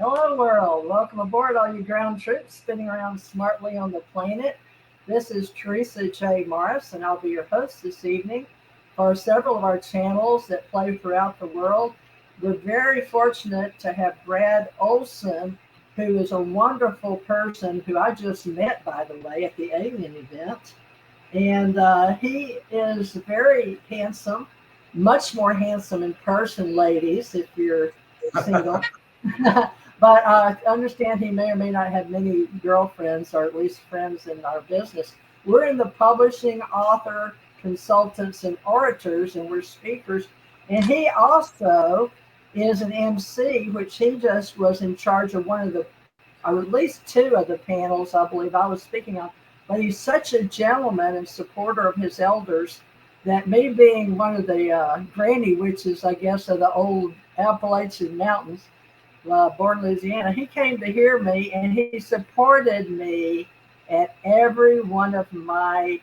Hello, world. Welcome aboard, all you ground troops spinning around smartly on the planet. This is Theresa J Morris, and I'll be your host this evening for several of our channels that play throughout the world. We're very fortunate to have Brad Olsen, who is a wonderful person who I just met, by the way, at the Alien event. And he is very handsome, much more handsome in person, ladies, if you're single. But I understand he may or may not have many girlfriends, or at least friends in our business. We're in the publishing, author, consultants, and orators, and we're speakers. And he also is an MC, which he just was in charge of one of the, or at least two of the panels, I believe I was speaking on. But he's such a gentleman and supporter of his elders that me being one of the granny witches, I guess, of the old Appalachian Mountains, born in Louisiana, he came to hear me, and he supported me at every one of my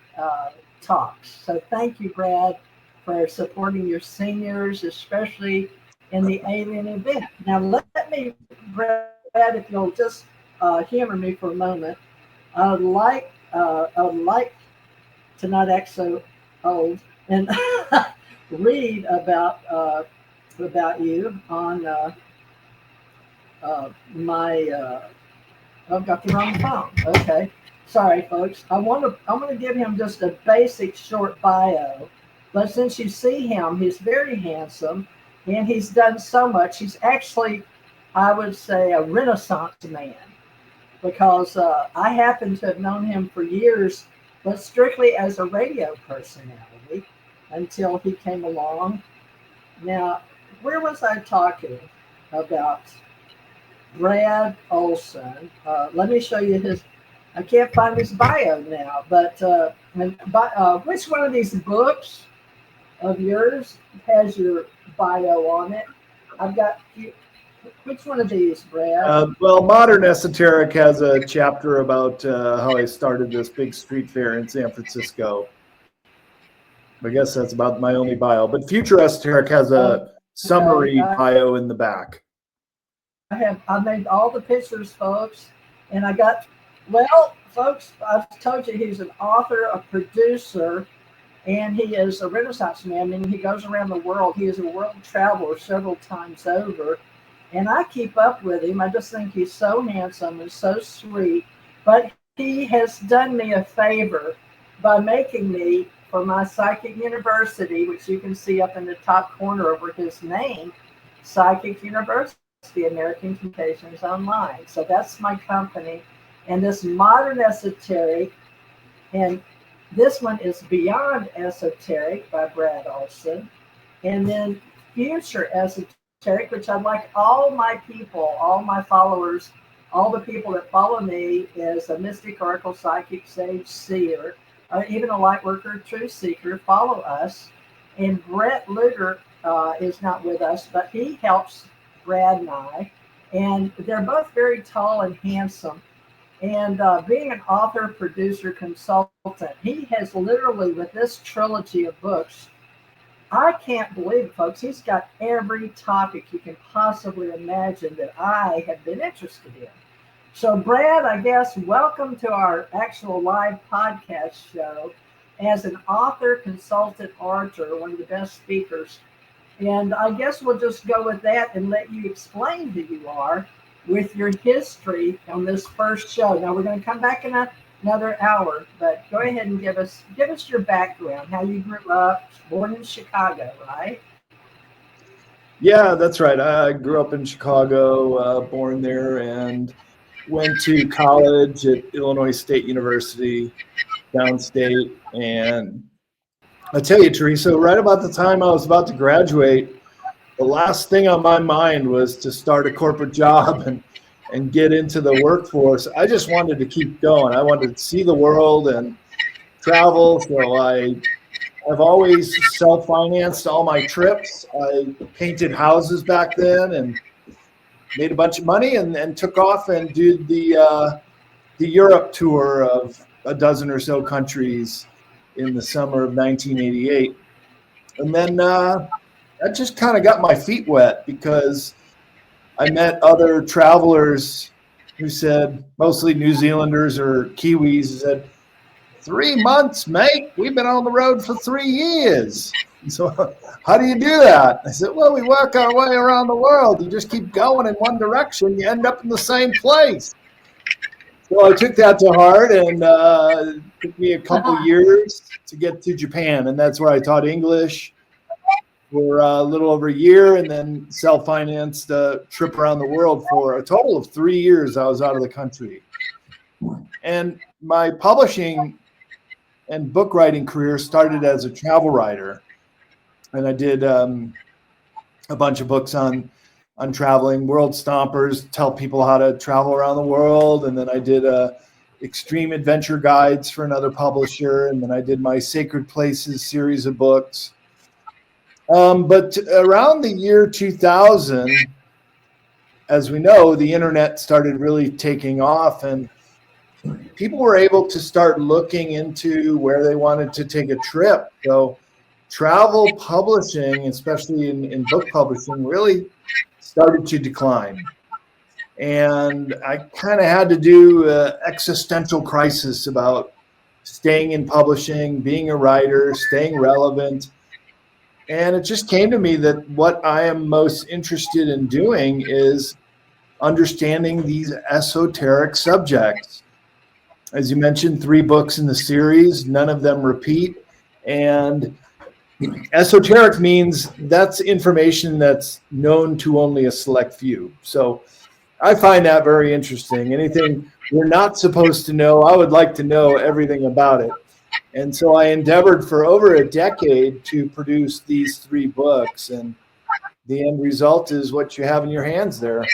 talks. So thank you, Brad, for supporting your seniors, especially in the Alien event. Now let me, Brad, if you'll just humor me for a moment, I would like to not act so old and read about you on I've got the wrong phone. Okay, sorry, folks. I'm going to give him just a basic short bio. But since you see him, he's very handsome, and he's done so much. He's actually, I would say, a Renaissance man, because I happen to have known him for years, but strictly as a radio personality until he came along. Now, where was I talking about? Brad Olsen. Let me show you his. I can't find his bio now, but which one of these books of yours has your bio on it? I've got. Which one of these, Brad? Well, Modern Esoteric has a chapter about how I started this big street fair in San Francisco. I guess that's about my only bio. But Future Esoteric has a summary bio in the back. I made all the pictures, folks, and I got, well, folks, I've told you he's an author, a producer, and he is a Renaissance man. I mean, he goes around the world. He is a world traveler several times over, and I keep up with him. I just think he's so handsome and so sweet, but he has done me a favor by making me, for my Psychic University, which you can see up in the top corner over his name, Psychic University, the American Communications Online. So that's my company. And this Modern Esoteric, and this one is Beyond Esoteric by Brad Olsen. And then Future Esoteric, which I'd like all my people, all my followers, all the people that follow me as a mystic, oracle, psychic, sage, seer, or even a light worker, truth seeker, follow us. And Brett Luger is not with us, but he helps Brad and I, and they're both very tall and handsome. And being an author, producer, consultant, he has literally, with this trilogy of books, I can't believe it, folks, he's got every topic you can possibly imagine that I have been interested in. So Brad, I guess, welcome to our actual live podcast show as an author, consultant, orator, one of the best speakers. And I guess we'll just go with that and let you explain who you are with your history on this first show. Now we're going to come back in another hour, but go ahead and give us your background, how you grew up, born in Chicago, right? Yeah, that's right. I grew up in Chicago, born there, and went to college at Illinois State University, downstate, and I tell you, Theresa, right about the time I was about to graduate, the last thing on my mind was to start a corporate job and get into the workforce. I just wanted to keep going. I wanted to see the world and travel. So I've always self-financed all my trips. I painted houses back then and made a bunch of money and took off and did the Europe tour of a dozen or so countries in the summer of 1988. And then that just kind of got my feet wet, because I met other travelers who said, mostly New Zealanders or Kiwis, who said, 3 months, mate. We've been on the road for 3 years. So how do you do that? I said, well, we work our way around the world. You just keep going in one direction. You end up in the same place. So I took that to heart, and it took me a couple years to get to Japan. And that's where I taught English for a little over a year, and then self-financed a trip around the world for a total of 3 years. I was out of the country. And my publishing and book writing career started as a travel writer, and I did a bunch of books on traveling, World Stompers, tell people how to travel around the world, and then I did extreme adventure guides for another publisher, and then I did my Sacred Places series of books. But around the year 2000, as we know, the internet started really taking off, and people were able to start looking into where they wanted to take a trip. So travel publishing, especially in book publishing, really started to decline. And I kind of had to do an existential crisis about staying in publishing, being a writer, staying relevant. And it just came to me that what I am most interested in doing is understanding these esoteric subjects. As you mentioned, 3 books in the series, none of them repeat. And esoteric means that's information that's known to only a select few. So I find that very interesting. Anything we're not supposed to know, I would like to know everything about it. And so I endeavored for over a decade to produce these 3 books. And the end result is what you have in your hands there.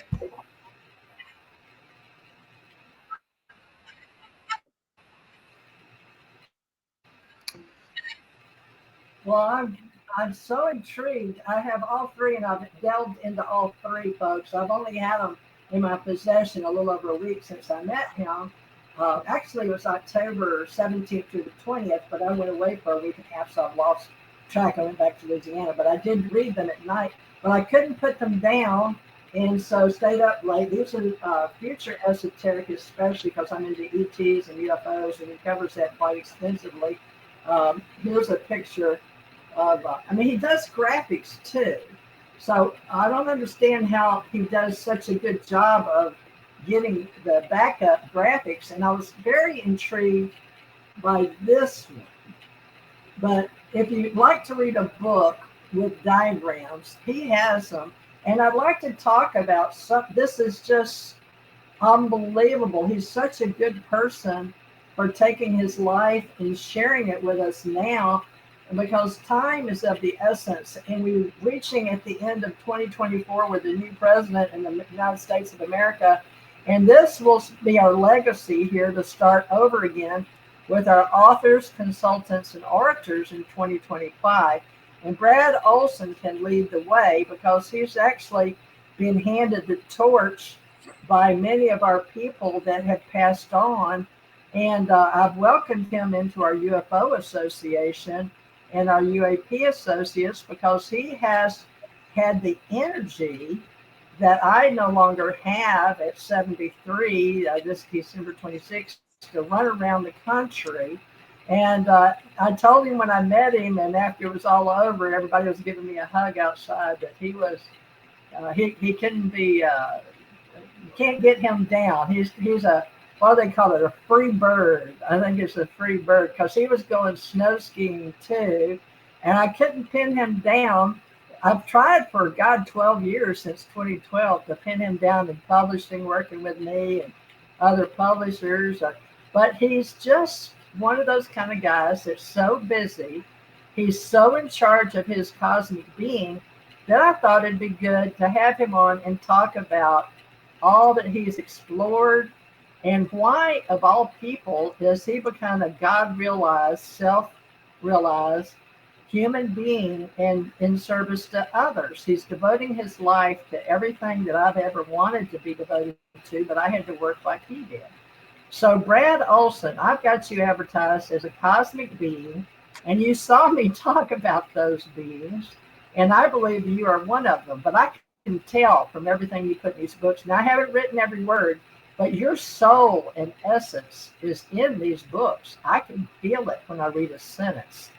Well, I'm so intrigued. I have all 3, and I've delved into all 3, folks. I've only had them in my possession a little over a week since I met him. Actually, it was October 17th through the 20th, but I went away for a week and a half, so I've lost track. I went back to Louisiana, but I did read them at night. But I couldn't put them down, and so stayed up late. These are future esoteric, especially because I'm into ETs and UFOs, and he covers that quite extensively. Here's a picture of, he does graphics too. So I don't understand how he does such a good job of getting the backup graphics. And I was very intrigued by this one. But if you'd like to read a book with diagrams, he has them. And I'd like to talk about this is just unbelievable. He's such a good person for taking his life and sharing it with us now, because time is of the essence, and we're reaching at the end of 2024 with a new president in the United States of America, and this will be our legacy here to start over again with our authors, consultants, and orators in 2025. And Brad Olsen can lead the way because he's actually been handed the torch by many of our people that have passed on. And I've welcomed him into our UFO Association and our UAP Associates because he has had the energy that I no longer have at 73, this December 26th, to run around the country. And I told him when I met him, and after it was all over, everybody was giving me a hug outside, that he was, he couldn't be, you can't get him down. He's a, what do they call it, a free bird. I think it's a free bird, because he was going snow skiing too, and I couldn't pin him down. I've tried for 12 years since 2012 to pin him down in publishing, working with me and other publishers, but he's just one of those kind of guys that's so busy. He's so in charge of his cosmic being that I thought it'd be good to have him on and talk about all that he's explored, and why, of all people, does he become a God-realized, self-realized human being and in service to others. He's devoting his life to everything that I've ever wanted to be devoted to, but I had to work like he did. So Brad Olsen, I've got you advertised as a cosmic being, and you saw me talk about those beings, and I believe you are one of them. But I can tell from everything you put in these books. And I haven't written every word, but your soul and essence is in these books. I can feel it when I read a sentence.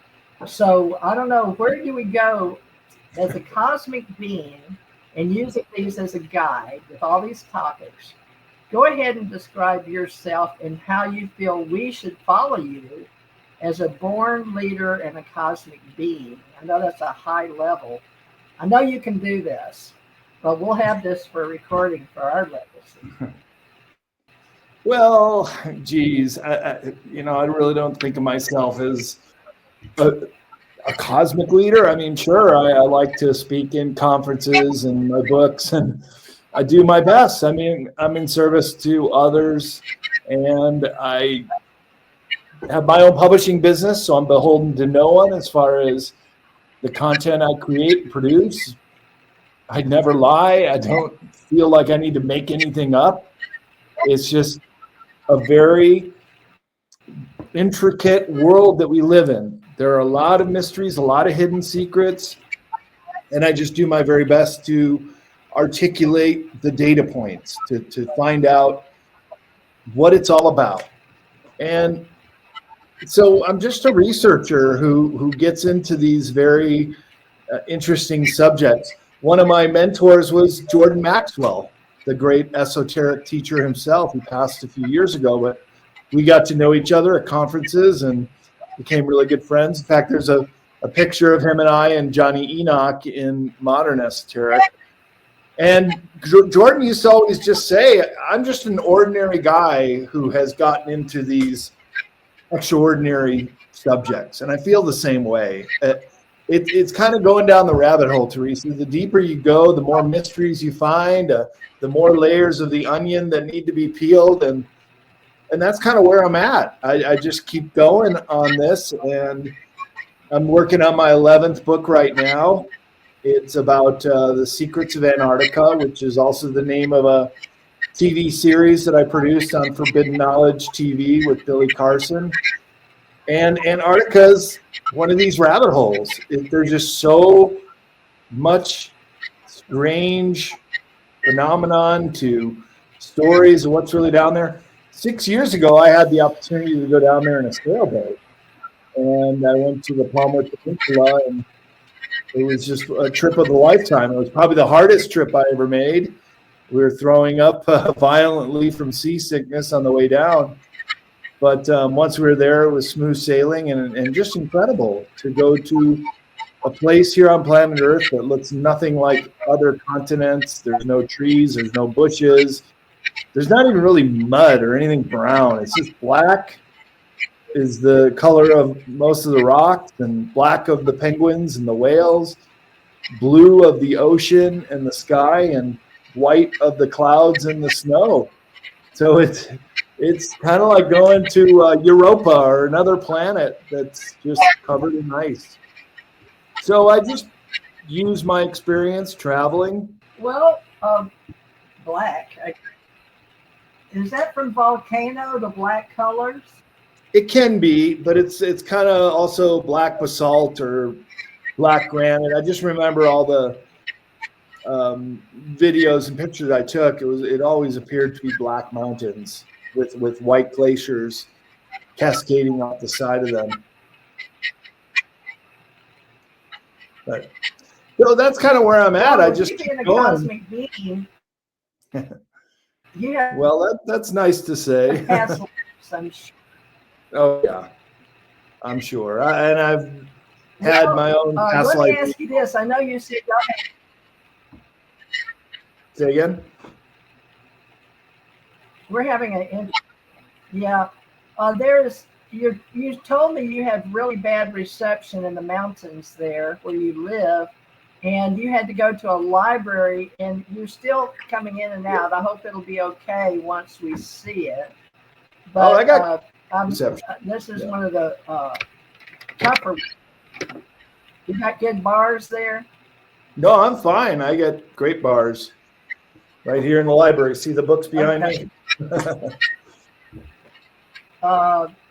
So I don't know, where do we go as a cosmic being and using these as a guide with all these topics? Go ahead and describe yourself and how you feel we should follow you as a born leader and a cosmic being. I know that's a high level. I know you can do this, but we'll have this for recording for our legacy. Well, geez, I really don't think of myself as a cosmic leader. I mean, sure, I like to speak in conferences and my books, and I do my best. I mean, I'm in service to others, and I have my own publishing business, so I'm beholden to no one as far as the content I create and produce. I never lie. I don't feel like I need to make anything up. It's just a very intricate world that we live in. There are a lot of mysteries, a lot of hidden secrets, and I just do my very best to articulate the data points to find out what it's all about. And so I'm just a researcher who gets into these very interesting subjects. One of my mentors was Jordan Maxwell, the great esoteric teacher himself. He passed a few years ago, but we got to know each other at conferences and became really good friends. In fact, there's a picture of him and I and Johnny Enoch in modern esoteric. And Jordan used to always just say, I'm just an ordinary guy who has gotten into these extraordinary subjects. And I feel the same way. It's kind of going down the rabbit hole, Theresa. The deeper you go, the more mysteries you find, the more layers of the onion that need to be peeled. And that's kind of where I'm at. I just keep going on this. And I'm working on my 11th book right now. It's about the secrets of Antarctica, which is also the name of a TV series that I produced on Forbidden Knowledge TV with Billy Carson. And Antarctica's one of these rabbit holes. There's just so much strange phenomenon to stories of what's really down there. 6 years ago, I had the opportunity to go down there in a sailboat. And I went to the Palmer Peninsula, and it was just a trip of a lifetime. It was probably the hardest trip I ever made. We were throwing up violently from seasickness on the way down. But once we were there, it was smooth sailing and just incredible to go to a place here on planet Earth that looks nothing like other continents. There's no trees, there's no bushes. There's not even really mud or anything brown. It's just black is the color of most of the rocks, and black of the penguins and the whales, blue of the ocean and the sky, and white of the clouds and the snow. So it's kind of like going to Europa or another planet that's just covered in ice. So I just use my experience traveling. Well, black. Is that from volcano, the black colors? It can be, but it's kind of also black basalt or black granite. I just remember all the videos and pictures I took. It always appeared to be black mountains with white glaciers cascading off the side of them. But so that's kind of where I'm at. I just keep going. Cosmic being, yeah. Well, that's nice to say. Oh yeah, I'm sure. And I've had my own past life. Let me ask you this. I know you said. Say again. We're having you told me you have really bad reception in the mountains there where you live, and you had to go to a library, and you're still coming in and out. I hope it'll be okay once we see it. But I got this is one of the tougher. You got good bars there? No, I'm fine. I get great bars right here in the library. See the books behind me?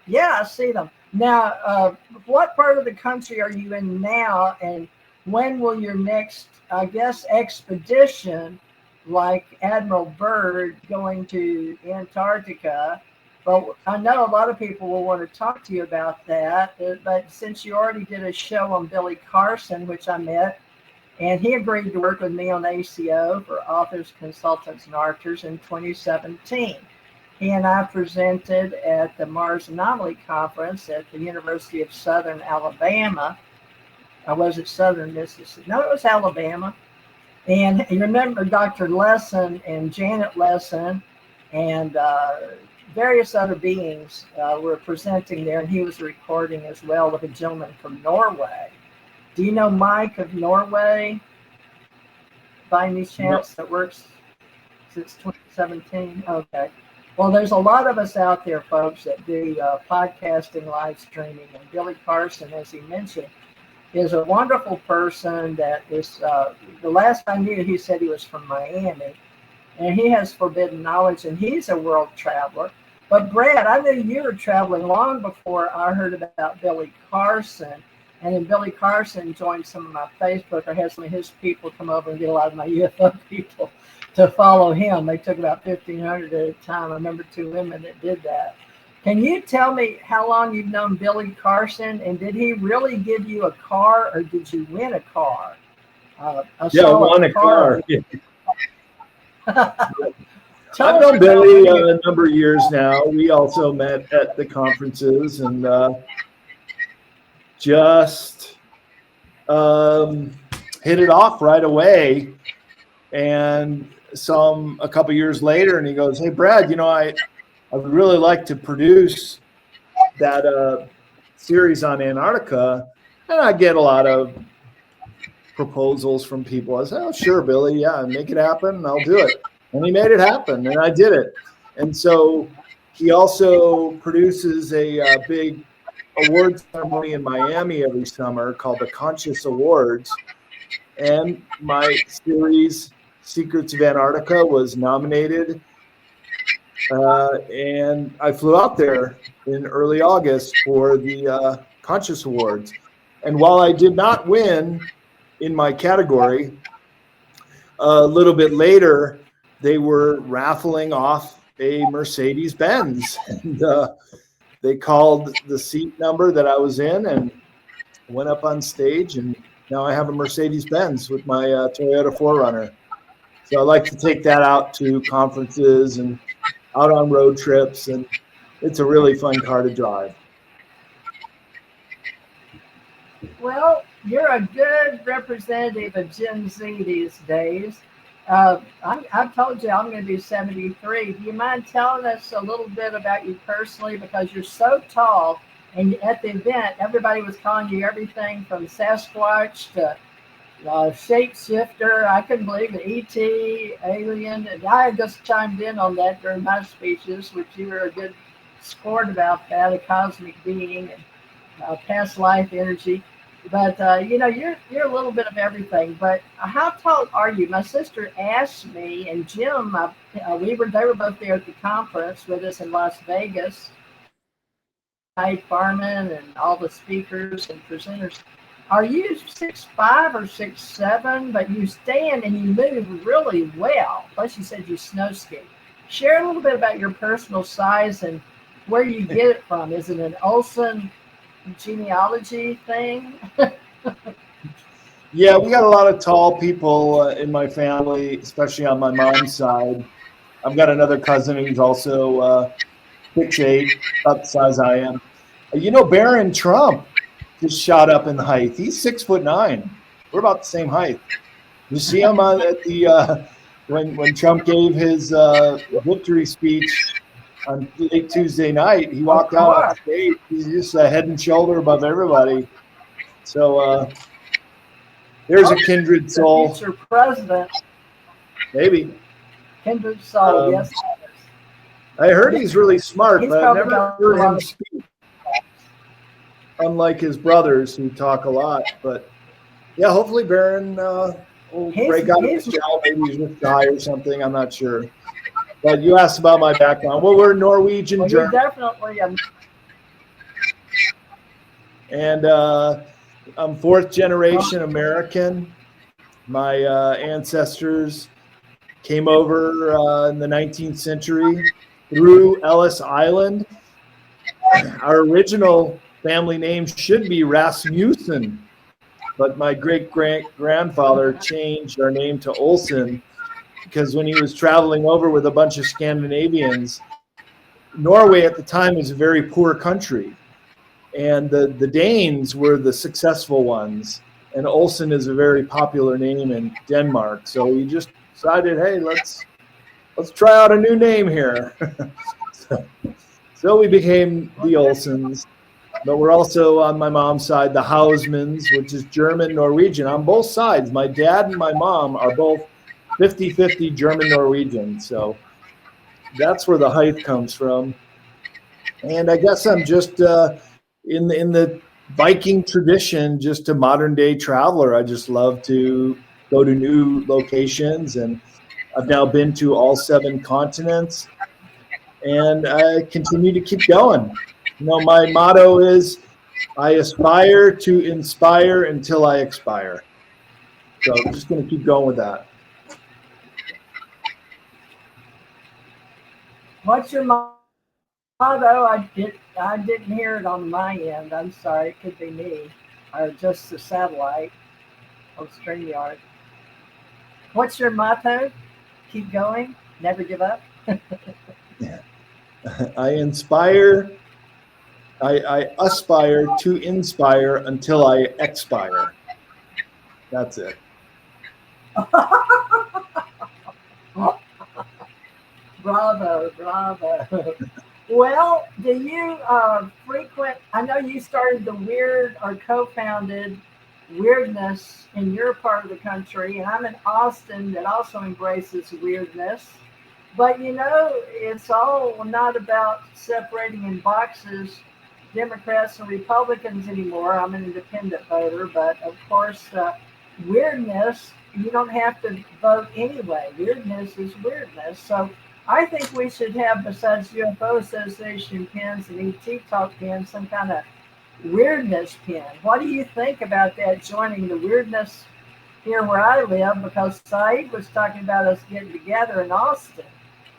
Yeah, I see them. Now, what part of the country are you in now? And when will your next, I guess, expedition, like Admiral Byrd going to Antarctica? But I know a lot of people will want to talk to you about that. But since you already did a show on Billy Carson, which I met, and he agreed to work with me on ACO for authors, consultants, and archers in 2017. He and I presented at the Mars Anomaly Conference at the University of Southern Alabama. I was at Southern Mississippi. No, it was Alabama. And you remember Dr. Lesson and Janette Lesson and various other beings were presenting there, and he was recording as well with a gentleman from Norway. Do you know Mike of Norway by any chance that works since 2017? Okay. Well, there's a lot of us out there, folks, that do podcasting, live streaming, and Billy Carson, as he mentioned, is a wonderful person that is, the last I knew, he said he was from Miami, and he has forbidden knowledge, and he's a world traveler. But Brad, I knew you were traveling long before I heard about Billy Carson. And then Billy Carson joined some of my Facebook. I had some of his people come over and get a lot of my UFO people to follow him. They took about 1,500 at a time. I remember 2 women that did that. Can you tell me how long you've known Billy Carson, and did he really give you a car, or did you win a car? I won a car. I've known Billy a number of years now. We also met at the conferences and just hit it off right away, and saw him a couple years later, and he goes, "Hey, Brad, you know, I would really like to produce that series on Antarctica." And I get a lot of proposals from people. I said, "Oh, sure, Billy, yeah, make it happen. I'll do it." And he made it happen, and I did it. And so he also produces a big award ceremony in Miami every summer called the Conscious Awards. And my series, Secrets of Antarctica, was nominated. And I flew out there in early August for the Conscious Awards. And while I did not win in my category, a little bit later, they were raffling off a Mercedes-Benz. And they called the seat number that I was in and went up on stage. And now I have a Mercedes-Benz with my Toyota 4Runner. So I like to take that out to conferences and out on road trips. And it's a really fun car to drive. Well, you're a good representative of Gen Z these days. I've told you I'm going to be 73. Do you mind telling us a little bit about you personally? Because you're so tall, and at the event, everybody was calling you everything from Sasquatch to shapeshifter. I couldn't believe it. ET, alien. And I just chimed in on that during my speeches, which you were a good sport about that, a cosmic being and past life energy. But you know, you're a little bit of everything. But how tall are you? My sister asked me, and Jim, they were both there at the conference with us in Las Vegas. Hyde Farman and all the speakers and presenters. Are you 6'5" or 6'7"? But you stand and you move really well. Plus, you said you snow ski. Share a little bit about your personal size and where you get it from. Is it an Olsen genealogy thing? Yeah, we got a lot of tall people in my family, especially on my mom's side. I've got another cousin who's also 6'8", about the size I am. You know, Barron Trump just shot up in height. He's 6'9". We're about the same height. You see him at the when Trump gave his victory speech on late Tuesday night. He walked out on stage. He's just a head and shoulder above everybody. So there's a kindred soul. Future president. Maybe. Kindred soul, yes. I heard he's really smart, but I've never heard him of speak. Unlike his brothers who talk a lot. But yeah, hopefully Barron will break out of his shell. Maybe he's with Guy or something. I'm not sure. But you asked about my background. Well, we're Norwegian, well, German. Definitely. And I'm fourth generation American. My ancestors came over in the 19th century through Ellis Island. Our original family name should be Rasmussen, but my great-grandfather changed our name to Olsen because when he was traveling over with a bunch of Scandinavians, Norway at the time was a very poor country, and the Danes were the successful ones, and Olsen is a very popular name in Denmark. So we just decided, hey, let's try out a new name here. So we became the Olsens, but we're also on my mom's side the Hausmans, which is German Norwegian on both sides. My dad and my mom are both 50-50 German Norwegian, so that's where the height comes from. And I guess I'm just in the Viking tradition, just a modern day traveler. I just love to go to new locations, and I've now been to all 7 continents, and I continue to keep going. You know, my motto is, I aspire to inspire until I expire. So I'm just going to keep going with that. What's your motto? I didn't hear it on my end. I'm sorry. It could be me or just the satellite of StreamYard. What's your motto? Keep going. Never give up. I aspire to inspire until I expire. That's it. Bravo. Well, do you frequent, I know you started the weird or co-founded weirdness in your part of the country, and I'm in Austin that also embraces weirdness. But you know, it's all not about separating in boxes Democrats and Republicans anymore. I'm an independent voter, but of course, weirdness, you don't have to vote anyway. Weirdness is weirdness. So I think we should have, besides UFO Association pins and ET Talk pins, some kind of weirdness pin. What do you think about that, joining the weirdness here where I live? Because Saeed was talking about us getting together in Austin.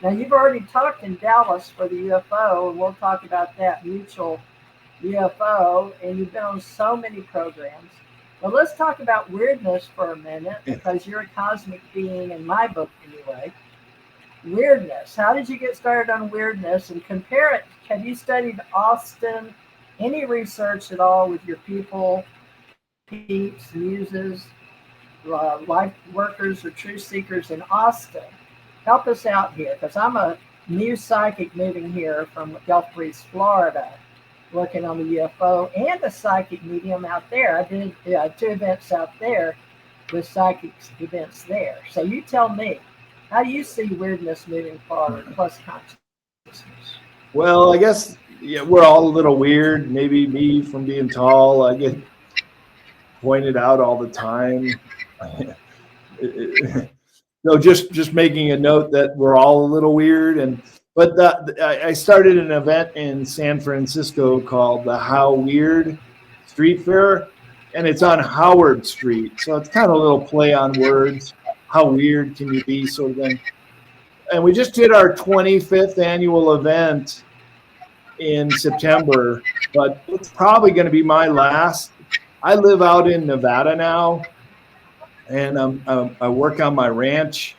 Now, you've already talked in Dallas for the UFO, and we'll talk about that mutual UFO, and you've been on so many programs. But let's talk about weirdness for a minute, because you're a cosmic being in my book anyway. Weirdness. How did you get started on weirdness, and compare it? Have you studied Austin? Any research at all with your people, peeps, muses, life workers, or truth seekers in Austin? Help us out here, because I'm a new psychic moving here from Gulf Breeze, Florida, working on the UFO and a psychic medium out there. I did 2 events out there with psychic events there. So you tell me, how do you see weirdness moving forward, plus consciousness? Well, I guess we're all a little weird. Maybe me from being tall. I get pointed out all the time. No, just making a note that we're all a little weird. But I started an event in San Francisco called the How Weird Street Fair, and it's on Howard Street. So it's kind of a little play on words. How weird can you be, sort of thing. And we just did our 25th annual event in September, but it's probably going to be my last. I live out in Nevada now, and I work on my ranch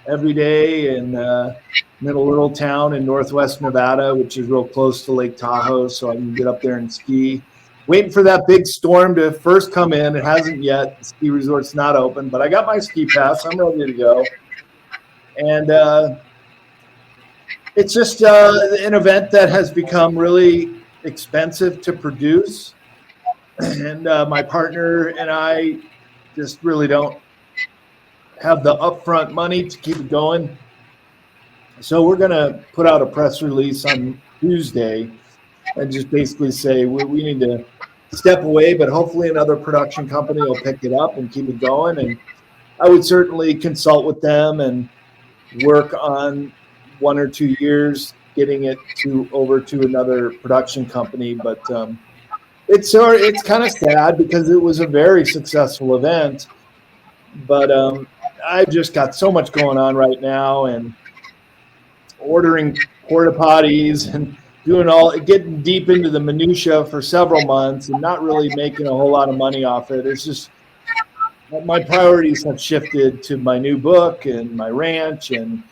every day in a little town in northwest Nevada, which is real close to Lake Tahoe, so I can get up there and ski. Waiting for that big storm to first come in. It hasn't yet. The ski resort's not open, but I got my ski pass. I'm ready to go. And it's just an event that has become really expensive to produce. And my partner and I just really don't have the upfront money to keep it going. So we're going to put out a press release on Tuesday and just basically say we need to step away, but hopefully another production company will pick it up and keep it going. And I would certainly consult with them and work on 1 or 2 years getting it over to another production company. But it's kind of sad because it was a very successful event, but I just got so much going on right now, and ordering porta potties and getting deep into the minutia for several months and not really making a whole lot of money off it. It's just my priorities have shifted to my new book and my ranch and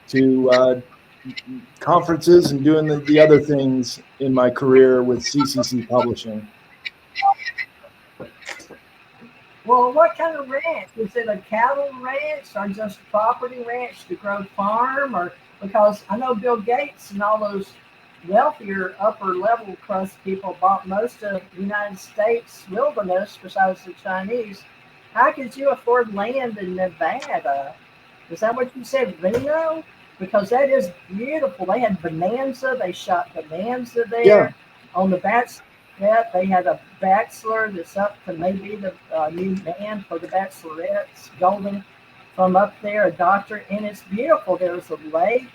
to conferences and doing the other things in my career with CCC Publishing. Well, what kind of ranch? Is it a cattle ranch or just a property ranch to grow farm? Or because I know Bill Gates and all those wealthier upper level crust people bought most of the United States wilderness besides the Chinese. How could you afford land in Nevada? Is that what you said, Reno? Because that is beautiful. They had Bonanza. They shot Bonanza there. Yeah. On the Bachelorette, they had a Bachelor that's up to maybe the new band for the Bachelorettes, Golden, from up there, a doctor. And it's beautiful. There's a lake.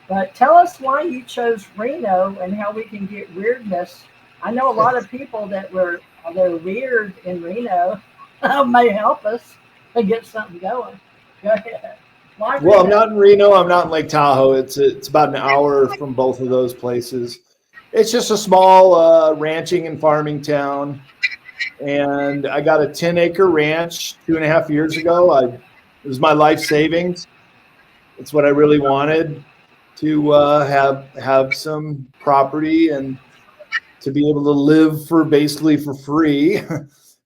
But tell us why you chose Reno and how we can get weirdness. I know a lot of people they're weird in Reno. May help us to get something going. Go ahead. Well, I'm not in Reno. I'm not in Lake Tahoe. It's about an hour from both of those places. It's just a small ranching and farming town. And I got a 10-acre ranch 2.5 years ago. It was my life savings. It's what I really wanted, to have some property and to be able to live basically for free.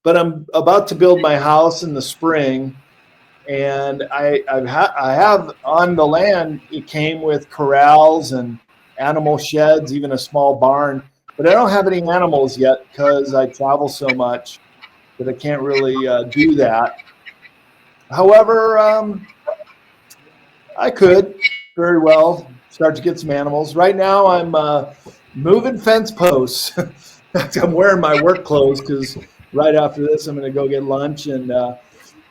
But I'm about to build my house in the spring. And I have on the land, it came with corrals and animal sheds, even a small barn. But I don't have any animals yet because I travel so much that I can't really do that. However, I could very well start to get some animals. Right now, I'm moving fence posts. I'm wearing my work clothes because right after this, I'm going to go get lunch, and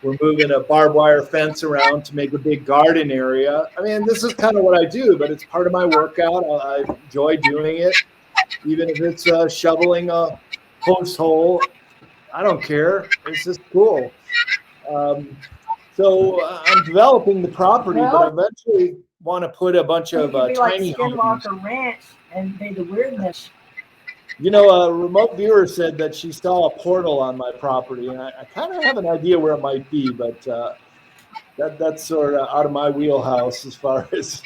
we're moving a barbed wire fence around to make a big garden area. I mean, this is kind of what I do, but it's part of my workout. I enjoy doing it, even if it's shoveling a post hole. I don't care. It's just cool. So I'm developing the property, but I eventually want to put a bunch of tiny Skinwalker homes. Ranch and be the weirdness. You know, a remote viewer said that she saw a portal on my property, and I kind of have an idea where it might be, but that's sort of out of my wheelhouse as far as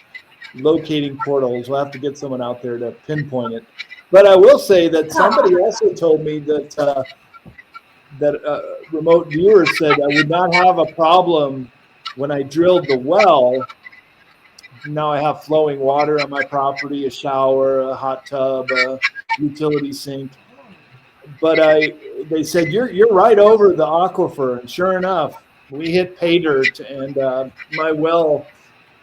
locating portals. We'll have to get someone out there to pinpoint it. But I will say that somebody also told me that remote viewer said I would not have a problem when I drilled the well. Now I have flowing water on my property, a shower, a hot tub, a utility sink. But they said you're right over the aquifer, and sure enough, we hit pay dirt, and my well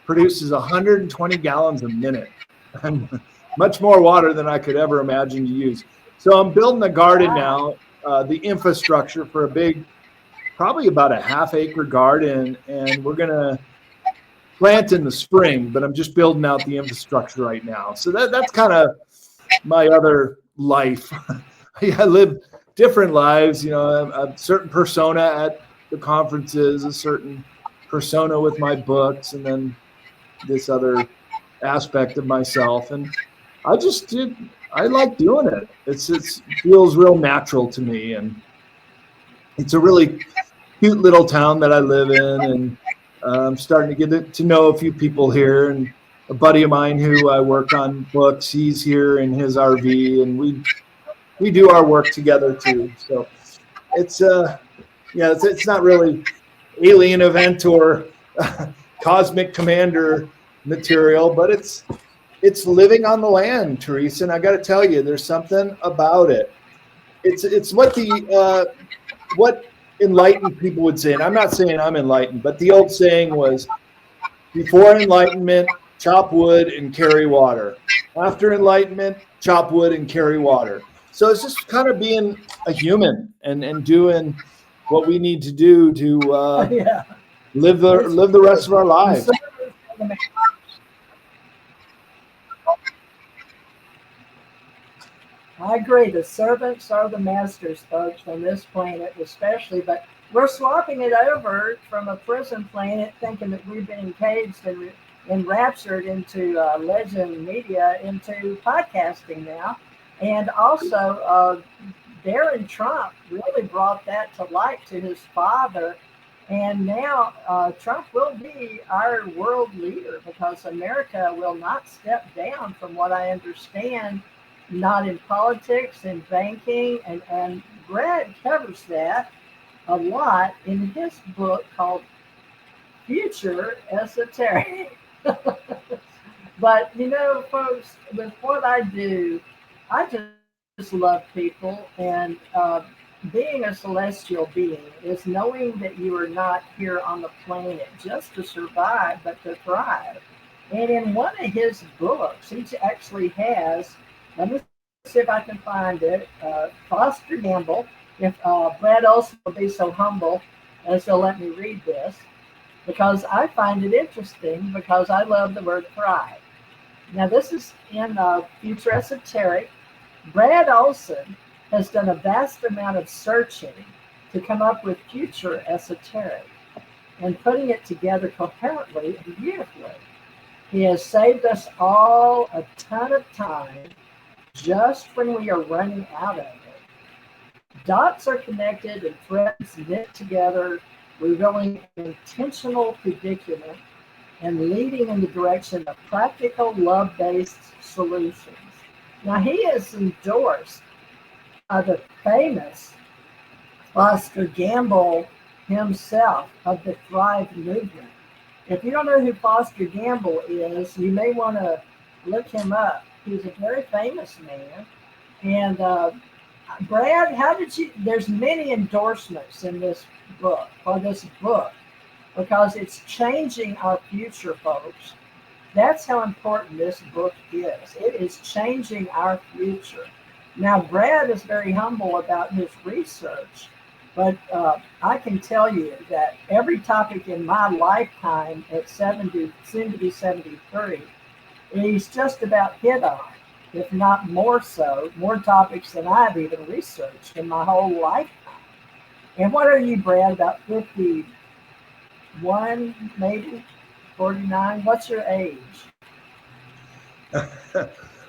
produces 120 gallons a minute, much more water than I could ever imagine to use. So I'm building a garden now, the infrastructure for a big, probably about a half-acre garden, and we're gonna plant in the spring, but I'm just building out the infrastructure right now. So that's kind of my other life. I live different lives, you know, a certain persona at the conferences, a certain persona with my books, and then this other aspect of myself. And I like doing it. It feels real natural to me. And it's a really cute little town that I live in, and I'm starting to get to know a few people here, and a buddy of mine who I work on books, he's here in his RV, and we do our work together too. So it's not really alien event or cosmic commander material, but it's living on the land, Theresa. And I got to tell you, there's something about it. It's what enlightened people would say, and I'm not saying I'm enlightened, but the old saying was, before enlightenment, chop wood and carry water. After enlightenment, chop wood and carry water. So it's just kind of being a human and doing what we need to do to live the rest of our lives. I agree. The servants are the masters, folks, on this planet especially. But we're swapping it over from a prison planet, thinking that we've been encaged and enraptured into legend media, into podcasting now. And also, Barron Trump really brought that to light to his father. And now Trump will be our world leader because America will not step down, from what I understand, not in politics and banking. And Brad covers that a lot in his book called Future Esoterics. But, you know, folks, with what I do, I just love people. And being a celestial being is knowing that you are not here on the planet just to survive, but to thrive. And in one of his books, he actually has, let me see if I can find it, Foster Gamble. If Brad Olsen will be so humble as to let me read this, because I find it interesting, because I love the word thrive. Now, this is in Future Esoteric. Brad Olsen has done a vast amount of searching to come up with Future Esoteric and putting it together coherently and beautifully. He has saved us all a ton of time just when we are running out of it. Dots are connected and threads knit together, revealing intentional predicament and leading in the direction of practical love-based solutions. Now, he is endorsed by the famous Foster Gamble himself of the Thrive movement. If you don't know who Foster Gamble is, you may want to look him up. He's a very famous man. And Brad, how did you, there's many endorsements in this book, because it's changing our future, folks. That's how important this book is. It is changing our future. Now, Brad is very humble about his research, but I can tell you that every topic in my lifetime at 70, soon to be 73, he's just about hit on, if not more so, more topics than I've even researched in my whole lifetime. And what are you, Brad, about 51, maybe 49? What's your age?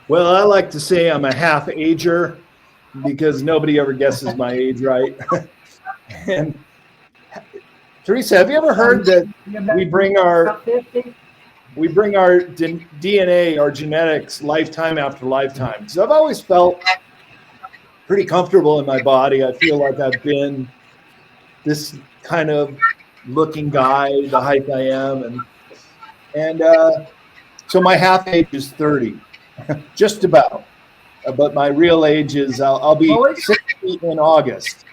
Well, I like to say I'm a half ager because nobody ever guesses my age right. And Theresa, have you ever heard that we bring our DNA, our genetics, lifetime after lifetime? Because I've always felt pretty comfortable in my body. I feel like I've been this kind of looking guy, the height I am, and so my half age is 30, just about. But my real age is I'll be 60 in August.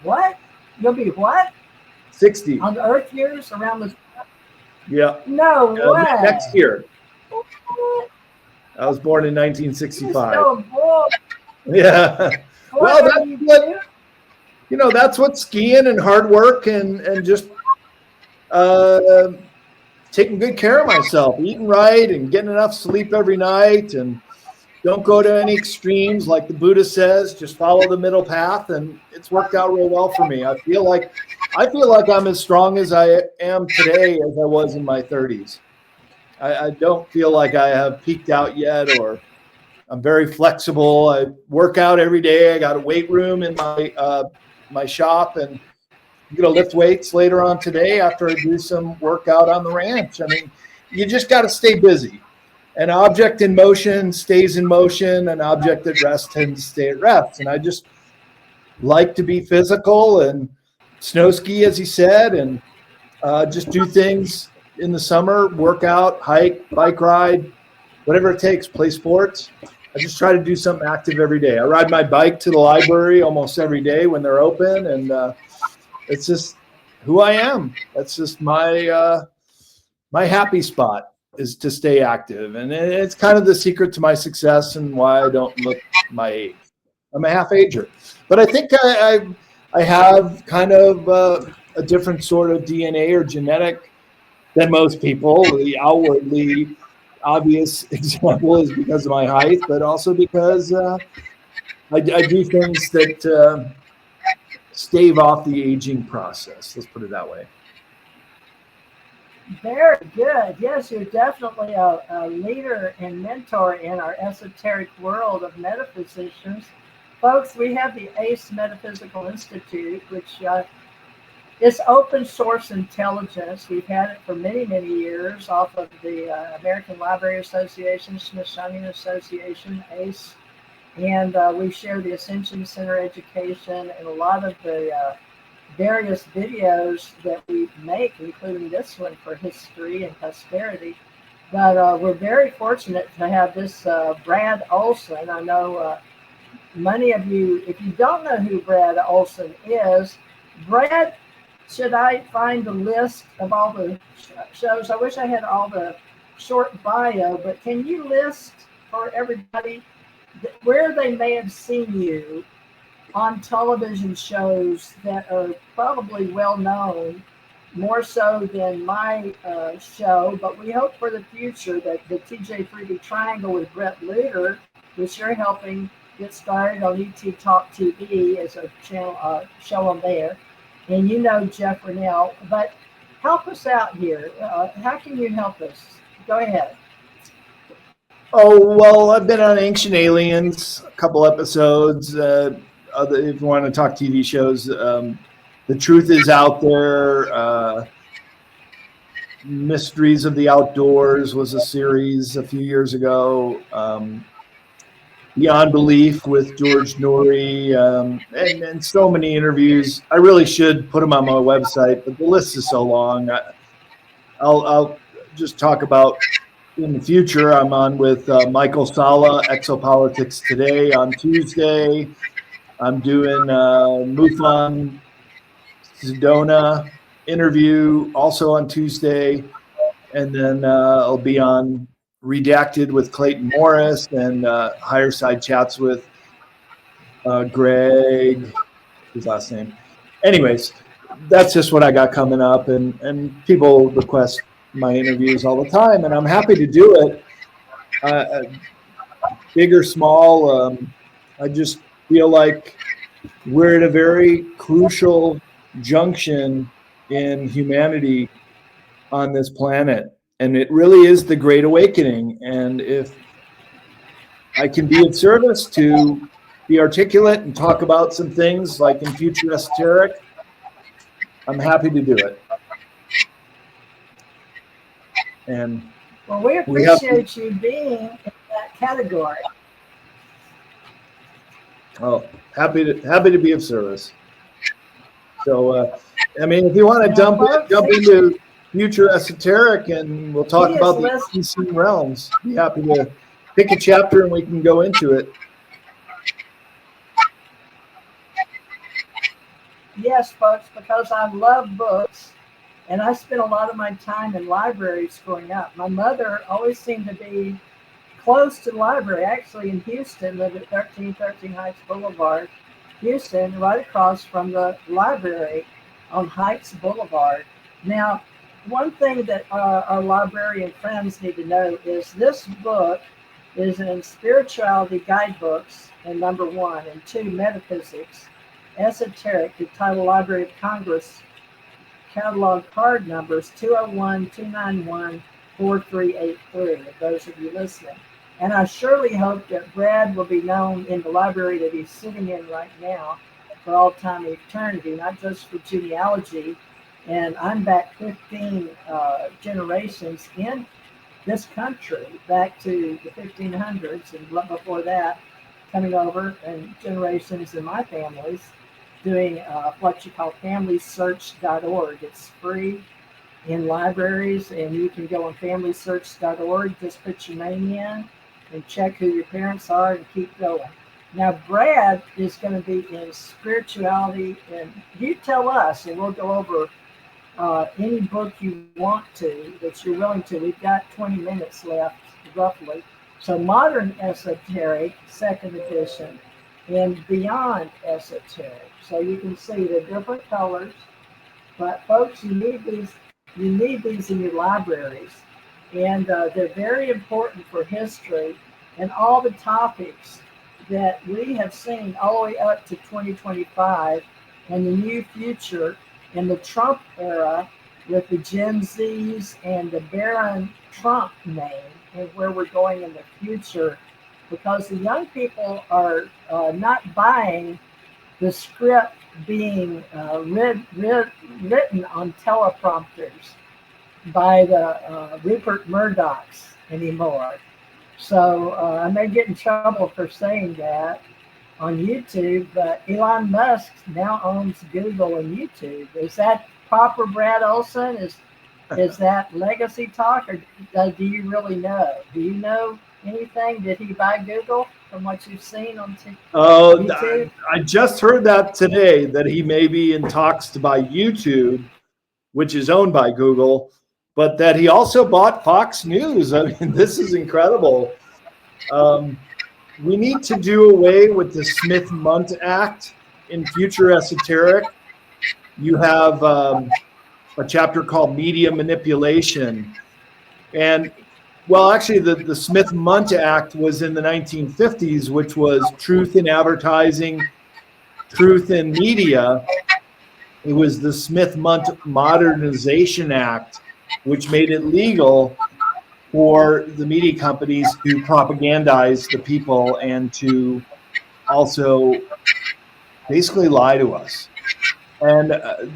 What? You'll be what? 60. On the Earth years around the. Yeah. No way. Next year. What? I was born in 1965. Oh boy. Yeah. Well, that's what skiing and hard work and just taking good care of myself, eating right and getting enough sleep every night, and don't go to any extremes like the Buddha says. Just follow the middle path, and it's worked out real well for me. I feel like I'm as strong as I am today as I was in my 30s. I don't feel like I have peaked out yet, or I'm very flexible. I work out every day. I got a weight room in my shop, and I'm going to lift weights later on today after I do some workout on the ranch. I mean, you just got to stay busy. An object in motion stays in motion. An object at rest tends to stay at rest. And I just like to be physical and snow ski, as he said, and just do things in the summer, work out, hike, bike ride, whatever it takes, play sports. I just try to do something active every day. I ride my bike to the library almost every day when they're open, and it's just who I am. That's just my happy spot, is to stay active. And it's kind of the secret to my success and why I don't look my age. I'm a half ager. But I think I have kind of a different sort of DNA or genetic than most people. Outwardly, obvious example is because of my height, but also because I do things that stave off the aging process. Let's put it that way. Very good. Yes, you're definitely a leader and mentor in our esoteric world of metaphysicians. Folks, we have the ACE Metaphysical Institute, which is open source intelligence. We've had it for many, many years off of the American Library Association, Smithsonian Association, ACE, and we share the Ascension Center education and a lot of the various videos that we make, including this one for history and prosperity. But we're very fortunate to have this Brad Olsen. I know many of you, if you don't know who Brad Olsen is, Brad, should I find the list of all the shows? I wish I had all the short bio, but can you list for everybody where they may have seen you on television shows that are probably well known, more so than my show, but we hope for the future that the TJ 3D Triangle with Brett Luter, which you're helping get started on ET Talk TV as a channel show on there, and you know Jeff Rennell, but help us out here. How can you help us? Go ahead. Oh, well, I've been on Ancient Aliens, a couple episodes. If you want to talk TV shows, The Truth Is Out There. Mysteries of the Outdoors was a series a few years ago. Beyond Belief with George Noory, and so many interviews. I really should put them on my website, but the list is so long. I'll just talk about in the future. I'm on with Michael Sala, Exopolitics Today on Tuesday. I'm doing Mufon Sedona interview also on Tuesday. And then I'll be on Redacted with Clayton Morris and Higher Side Chats with Greg, his last name. Anyways, that's just what I got coming up. And people request my interviews all the time, and I'm happy to do it. Big or small, I just feel like we're at a very crucial junction in humanity on this planet, and it really is the Great Awakening. And if I can be of service to be articulate and talk about some things like in Future Esoteric, I'm happy to do it. And well, we appreciate you being in that category. Oh, happy to be of service. So, I mean, if you want to jump into Future Esoteric, and we'll talk about the unseen realms, be happy to pick a chapter and we can go into it. Yes, folks, because I love books, and I spent a lot of my time in libraries growing up. My mother always seemed to be close to the library, actually in Houston, lived at 1313 Heights Boulevard, Houston, right across from the library on Heights Boulevard. Now, one thing that our librarian friends need to know is this book is in spirituality guidebooks, and number 1, and 2, metaphysics, esoteric, the title Library of Congress, catalog card numbers 201-291-4383, those of you listening. And I surely hope that Brad will be known in the library that he's sitting in right now for all time and eternity, not just for genealogy. And I'm back 15 generations in this country, back to the 1500s, and before that, coming over, and generations in my families, doing what you call FamilySearch.org. It's free in libraries, and you can go on FamilySearch.org, just put your name in and check who your parents are and keep going. Now, Brad is going to be in spirituality, and you tell us, and we'll go over any book you want to, that you're willing to. We've got 20 minutes left, roughly. So Modern Esoteric, 2nd edition, and Beyond Esoteric. So you can see the different colors. But folks, you need these in your libraries. and they're very important for history and all the topics that we have seen all the way up to 2025 and the new future in the Trump era with the Gen Zs and the Baron Trump name and where we're going in the future, because the young people are not buying the script being written on teleprompters by the Rupert Murdochs anymore. So I may get in trouble for saying that on YouTube, but Elon Musk now owns Google and YouTube. Is that proper, Brad Olsen? Is that legacy talk, or do you really know? Do you know anything? Did he buy Google from what you've seen on YouTube? I just heard that today, that he may be in talks to buy YouTube, which is owned by Google, but that he also bought Fox News. I mean, this is incredible. We need to do away with the Smith-Mundt Act in future esoteric. You have a chapter called Media Manipulation. And, well, actually, the Smith-Mundt Act was in the 1950s, which was truth in advertising, truth in media. It was the Smith-Mundt Modernization Act, which made it legal for the media companies to propagandize the people and to also basically lie to us. And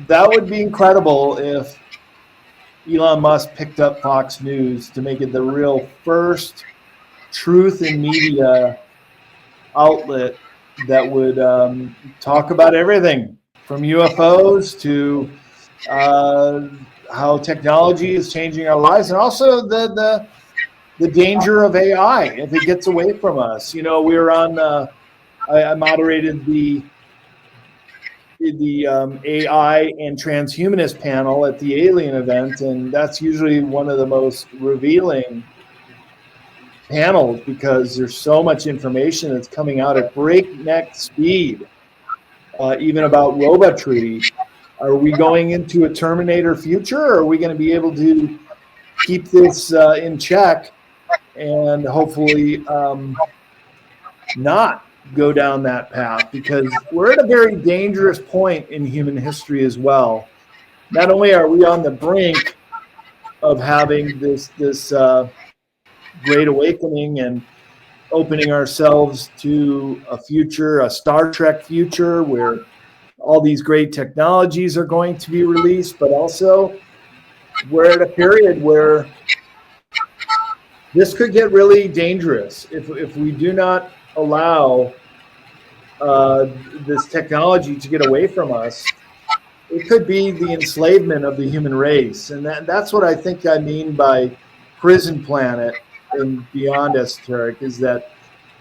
that would be incredible if Elon Musk picked up Fox News to make it the real first truth in media outlet that would talk about everything from UFOs to how technology is changing our lives, and also the danger of AI if it gets away from us. You know, we were on. I moderated the AI and transhumanist panel at the Alien event, and that's usually one of the most revealing panels because there's so much information that's coming out at breakneck speed, even about robotry. Are we going into a Terminator future, or are we going to be able to keep this in check and hopefully not go down that path? Because we're at a very dangerous point in human history as well. Not only are we on the brink of having this great awakening and opening ourselves to a future, a Star Trek future where all these great technologies are going to be released, but also we're at a period where this could get really dangerous if we do not allow this technology to get away from us. It could be the enslavement of the human race, and that's what I think I mean by prison planet and beyond esoteric, is that,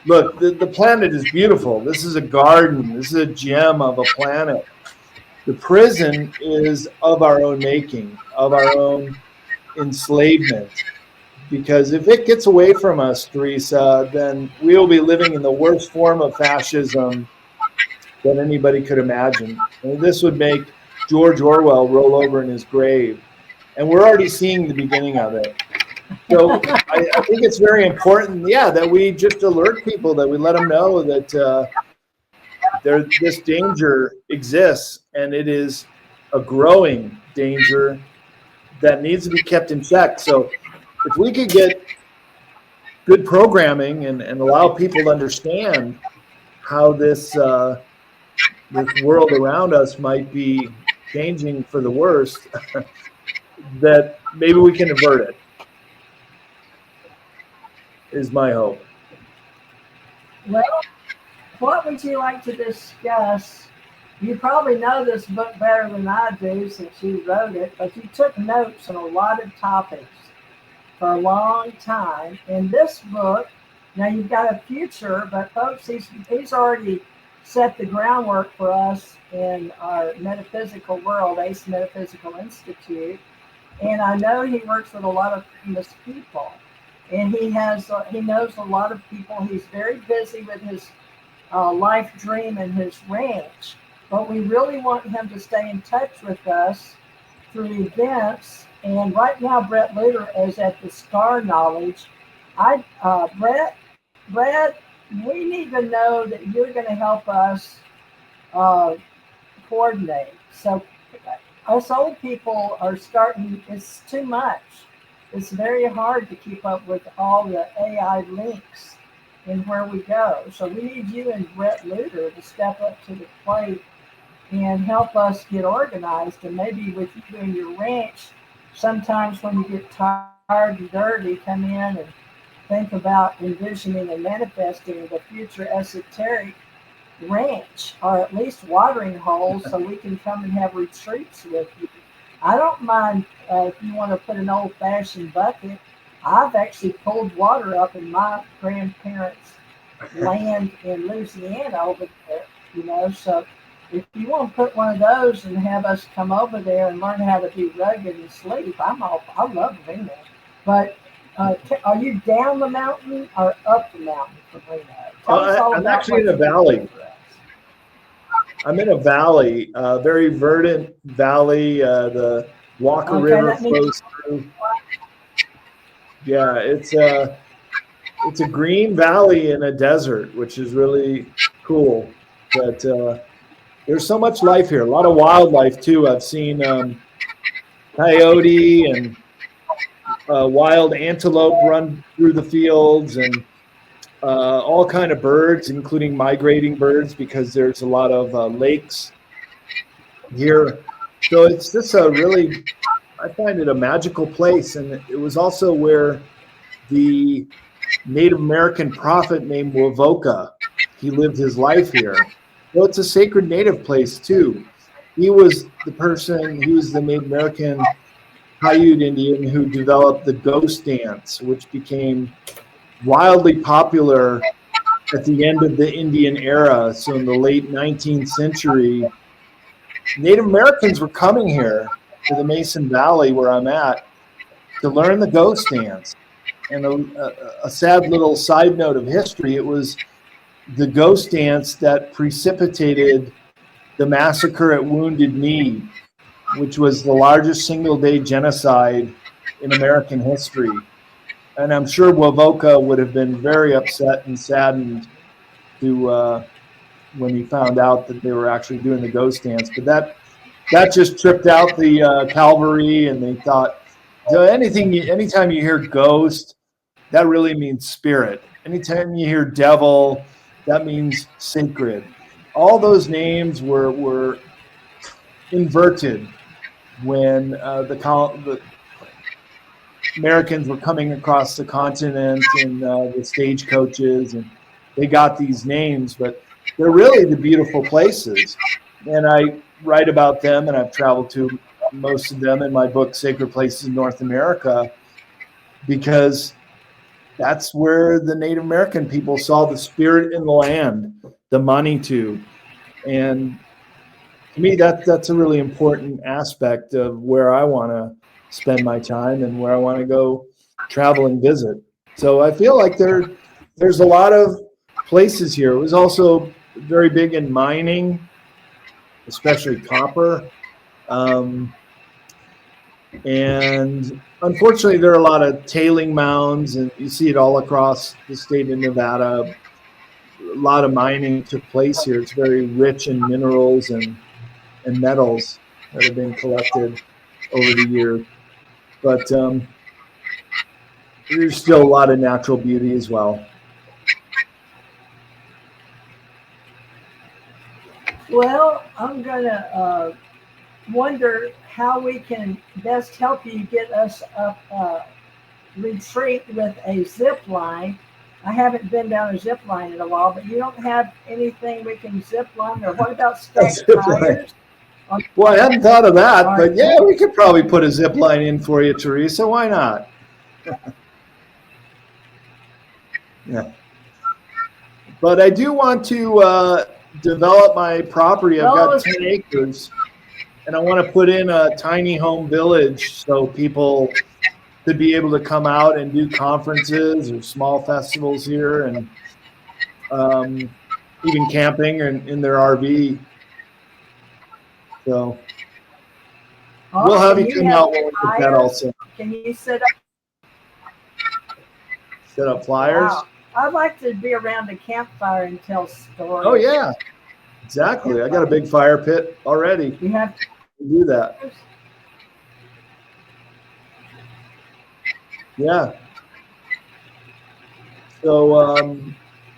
look, the planet is beautiful. This is a garden. This is a gem of a planet. The prison is of our own making, of our own enslavement. Because if it gets away from us, Theresa, then we will be living in the worst form of fascism that anybody could imagine. And this would make George Orwell roll over in his grave. And we're already seeing the beginning of it. So I think it's very important, that we just alert people, that we let them know that this danger exists, and it is a growing danger that needs to be kept in check. So if we could get good programming and allow people to understand how this world around us might be changing for the worst, that maybe we can avert it, is my hope. Well, what would you like to discuss? You probably know this book better than I do since you wrote it, but you took notes on a lot of topics for a long time. In this book, now you've got a future, but folks, he's already set the groundwork for us in our metaphysical world, ACE Metaphysical Institute. And I know he works with a lot of famous people, and he knows a lot of people. He's very busy with his life dream and his ranch, but we really want him to stay in touch with us through events. And right now, Brett Luter is at the Star Knowledge. Brett, we need to know that you're going to help us coordinate. So us old people are starting, it's too much. It's very hard to keep up with all the AI links and where we go. So we need you and Brett Luter to step up to the plate and help us get organized. And maybe with you and your ranch, sometimes when you get tired and dirty, come in and think about envisioning and manifesting the future esoteric ranch, or at least watering holes, so we can come and have retreats with you. I don't mind if you want to put an old-fashioned bucket. I've actually pulled water up in my grandparents' land in Louisiana over there, you know. So if you want to put one of those and have us come over there and learn how to be rugged and sleep, I love Reno. But are you down the mountain or up the mountain from Reno? I'm actually in a valley. I'm in a valley, very verdant valley. The Walker River flows through. Yeah, it's a green valley in a desert, which is really cool. But there's so much life here. A lot of wildlife too. I've seen coyote and wild antelope run through the fields, and all kind of birds, including migrating birds, because there's a lot of lakes here. So it's just I find it a magical place. And it was also where the Native American prophet named Wovoka, he lived his life here. So it's a sacred native place too. He was the Native American Paiute Indian who developed the ghost dance, which became wildly popular at the end of the Indian era. So in the late 19th century, Native Americans were coming here to the Mason Valley, where I'm at, to learn the ghost dance. And a sad little side note of history, it was the ghost dance that precipitated the massacre at Wounded Knee, which was the largest single-day genocide in American history. And I'm sure Wovoka would have been very upset and saddened when he found out that they were actually doing the ghost dance. But that just tripped out the cavalry, and they thought, anytime you hear ghost, that really means spirit. Anytime you hear devil, that means sacred. All those names were inverted when the Americans were coming across the continent in the stagecoaches, and they got these names, but they're really the beautiful places. And I write about them, and I've traveled to most of them in my book, Sacred Places in North America, because that's where the Native American people saw the spirit in the land, the Manitou. And to me, that's a really important aspect of where I want to spend my time and where I want to go travel and visit. So I feel like there's a lot of places here. It was also very big in mining, especially copper. And unfortunately, there are a lot of tailing mounds, and you see it all across the state of Nevada. A lot of mining took place here. It's very rich in minerals and metals that have been collected over the years. But there's still a lot of natural beauty as well. Well, I'm going to wonder how we can best help you get us up retreat with a zip line. I haven't been down a zip line in a while, but you don't have anything we can zip line, or what about stacked tires? Well, I hadn't thought of that, but yeah, we could probably put a zip line in for you, Theresa. Why not? Yeah. But I do want to develop my property. I've got 10 acres, and I want to put in a tiny home village so people could be able to come out and do conferences or small festivals here, and even camping in their RV. So We'll have you can come have out when we get that flyers? also. Can you set up? Set up flyers? Wow. I'd like to be around a campfire and tell stories. Oh, yeah. Exactly. I got a big fire pit already. You have to do that. Yeah. So, all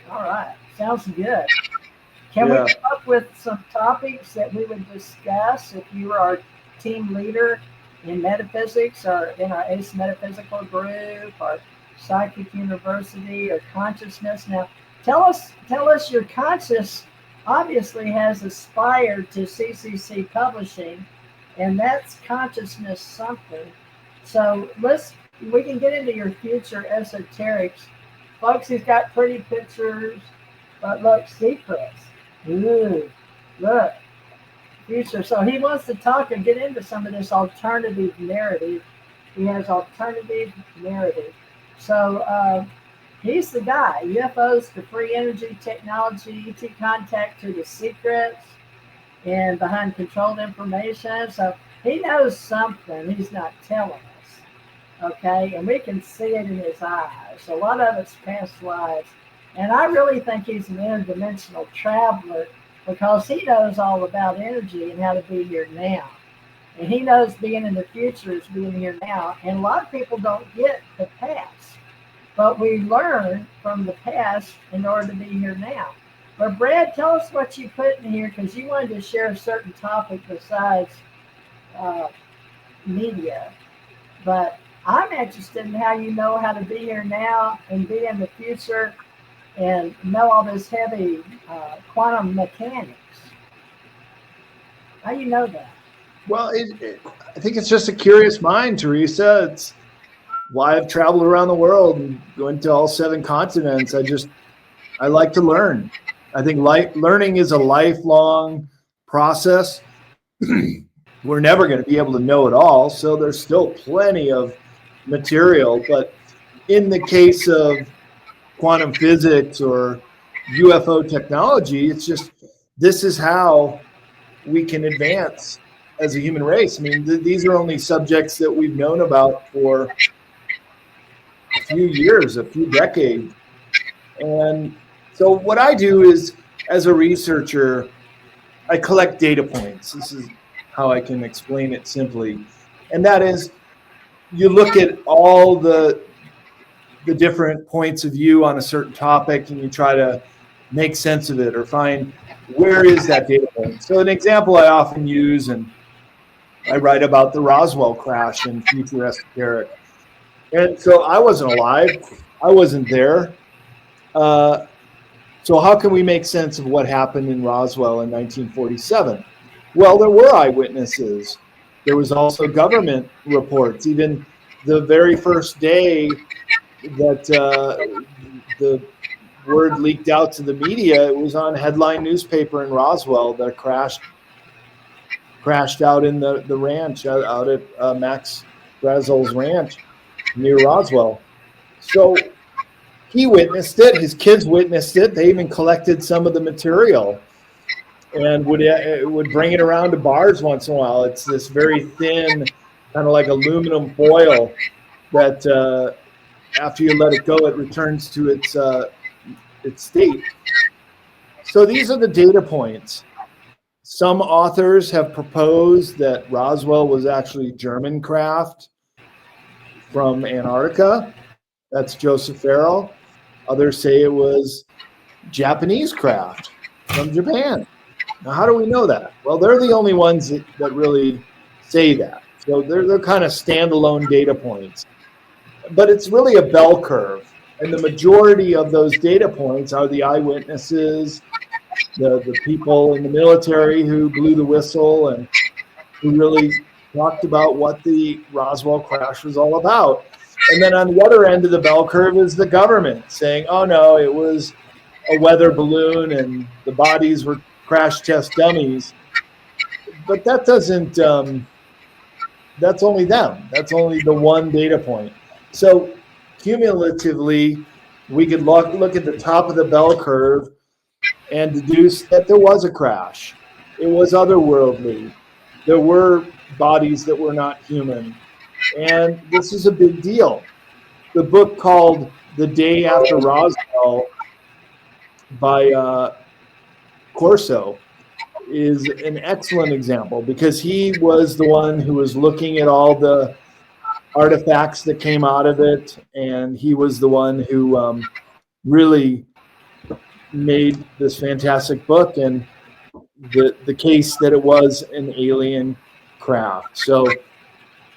right. Sounds good. Can we come up with some topics that we would discuss if you were our team leader in metaphysics or in our ACE metaphysical group or psychic university or consciousness? Now, tell us your conscious obviously has aspired to CCC publishing, and that's consciousness something. So we can get into your future esoterics. Folks, he's got pretty pictures, but look, secrets. Ooh, look, future. So he wants to talk and get into some of this alternative narrative. He has alternative narrative. So he's the guy. UFOs to free energy technology, ET contact to the secrets, and behind controlled information. So he knows something he's not telling us. Okay, and we can see it in his eyes. A lot of it's past lives. And I really think he's an interdimensional traveler because he knows all about energy and how to be here now. And he knows being in the future is being here now. And a lot of people don't get the past. But we learn from the past in order to be here now. But Brad, tell us what you put in here because you wanted to share a certain topic besides media. But I'm interested in how you know how to be here now and be in the future and know all this heavy quantum mechanics. How do you know that? Well, I think it's just a curious mind, Theresa. It's why I've traveled around the world and going to all 7 continents. I like to learn. I think learning is a lifelong process. We're never going to be able to know it all, so there's still plenty of material. But in the case of quantum physics or UFO technology, it's just this is how we can advance as a human race. I mean, these are only subjects that we've known about for a few years, a few decades. And so what I do is, as a researcher, I collect data points. This is how I can explain it simply. And that is, you look at all the different points of view on a certain topic and you try to make sense of it or find where is that data point. So an example I often use, and I write about the Roswell crash in Future Esoteric. And so I wasn't alive. I wasn't there. So how can we make sense of what happened in Roswell in 1947? Well, there were eyewitnesses. There was also government reports. Even the very first day that the word leaked out to the media, it was on headline newspaper in Roswell that crashed out in the ranch out at Max Brazel's ranch near Roswell. So he witnessed it. His kids witnessed it. They even collected some of the material and would bring it around to bars once in a while. It's this very thin, kind of like aluminum foil that after you let it go, it returns to its state. So these are the data points. Some authors have proposed that Roswell was actually German craft from Antarctica. That's Joseph Farrell. Others say it was Japanese craft from Japan. Now, how do we know that? Well, they're the only ones that really say that. So they're kind of standalone data points. But it's really a bell curve. And the majority of those data points are the eyewitnesses, the people in the military who blew the whistle and who really talked about what the Roswell crash was all about. And then on the other end of the bell curve is the government saying, oh no, it was a weather balloon and the bodies were crash test dummies. But that doesn't, that's only them. That's only the one data point. So cumulatively, we could look at the top of the bell curve and deduce that there was a crash. It was otherworldly. There were bodies that were not human. And this is a big deal. The book called The Day After Roswell by Corso is an excellent example, because he was the one who was looking at all the artifacts that came out of it, and he was the one who really made this fantastic book and the case that it was an alien craft. So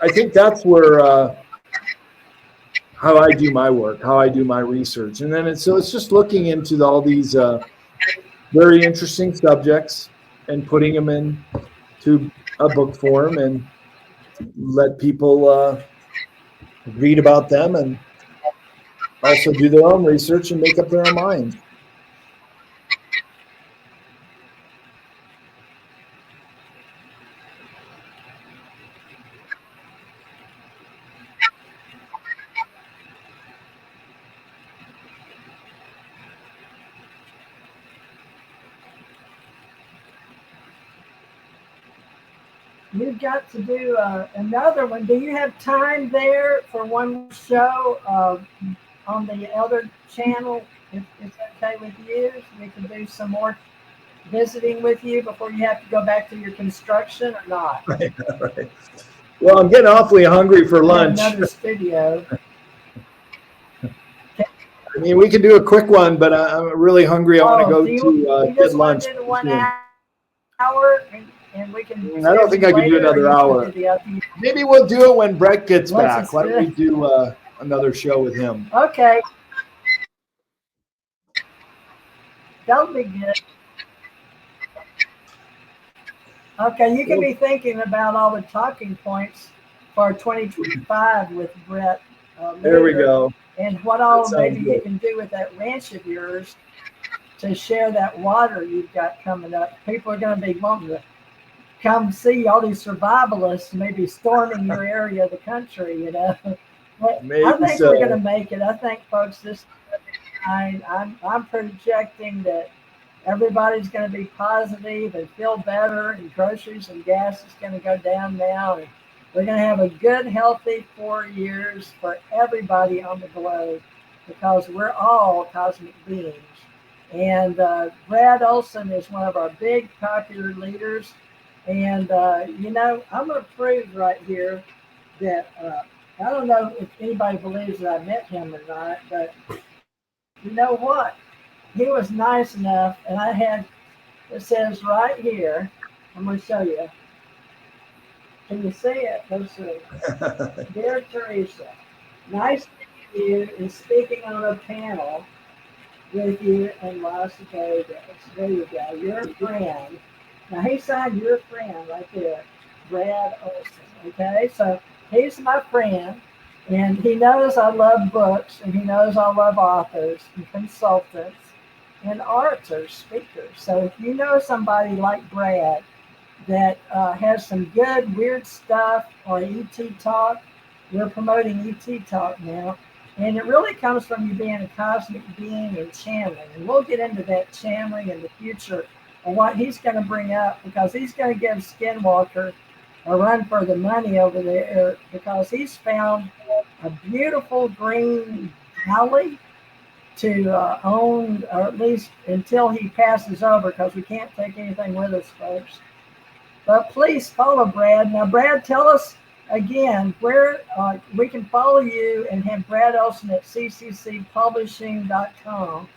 I think that's where how I do my work, how I do my research. And then it's just looking into all these very interesting subjects and putting them into a book form and let people read about them and also do their own research and make up their own minds. You've got to do another one. Do you have time there for one show on the other channel? If it's okay with you, we can do some more visiting with you before you have to go back to your construction, or not? Right, right. Well, I'm getting awfully hungry for lunch. Another studio. I mean, we can do a quick one, but I'm really hungry. I want to go to get lunch. Do the 1 hour, and we can. I don't think I can do another hour. Maybe we'll do it when Brett gets back. Why don't we do another show with him? Okay. That'll be good. Okay, you can be thinking about all the talking points for 2025 with Brett. There we go. And what all maybe you can do with that ranch of yours to share that water you've got coming up. People are going to be wanting to come see all these survivalists maybe storming your area of the country, you know. But I think we're going to make it. I think, folks, I'm projecting that everybody's going to be positive and feel better, and groceries and gas is going to go down now. And we're going to have a good, healthy 4 years for everybody on the globe, because we're all cosmic beings. And Brad Olsen is one of our big popular leaders. And, you know, I'm going to prove right here that I don't know if anybody believes that I met him or not, but you know what? He was nice enough, and I had, it says right here, I'm going to show you. Can you see it? Let's see. Dear Theresa, nice to meet you and speaking on a panel with you in Las Vegas. There you go. You're a friend. Now, he signed your friend right there, Brad Olsen. Okay, so he's my friend, and he knows I love books, and he knows I love authors and consultants and orators, speakers. So if you know somebody like Brad that has some good weird stuff, or ET Talk, we're promoting ET Talk now, and it really comes from you being a cosmic being and channeling. And we'll get into that channeling in the future and what he's going to bring up, because he's going to give Skinwalker a run for the money over there, because he's found a beautiful green valley to own, or at least until he passes over, because we can't take anything with us, folks. But please follow Brad. Now, Brad, tell us again where we can follow you and have Brad Olsen at cccpublishing.com.